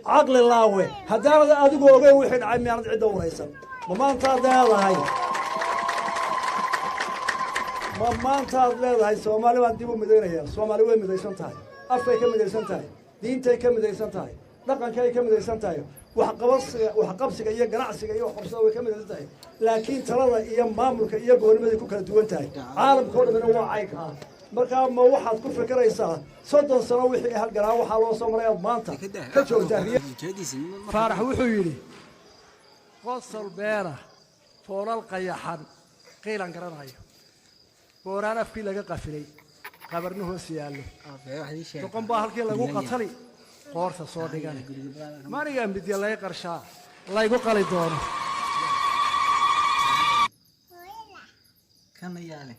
عقل الله هذا أدقوا وحين عمي أرد عدة ورئيسا ما أنت هذا هاي ما أنت هذا هاي سومالي ما تجيبوا مدينة سومالي وين مدينة تاي أفريقيا كم مدينة تاي دينتي كم مدينة تاي لقن كاي كم مدينة تاي وحقبسك إياه قرعسك إياه وحبسه كم مدينة تاي لكن ترى إياه ماملك إياه قول مدينة كوكا دوين تاي عالم كله من هو عايكها marka ma waxaad ku fikiraysaa 30 sano wixii halganaa waxa loo soo maray maanta ka joogtaa faarax wuxuu yiri qosol beera foolal qayaxan qiilan garanayo booraan afkii laga qafilay qabarna hoos yaalo doqon baa halkii lagu qatali qoorta soo dhigan maaniga midiya lay qarshaa laygu qali doono kan yaale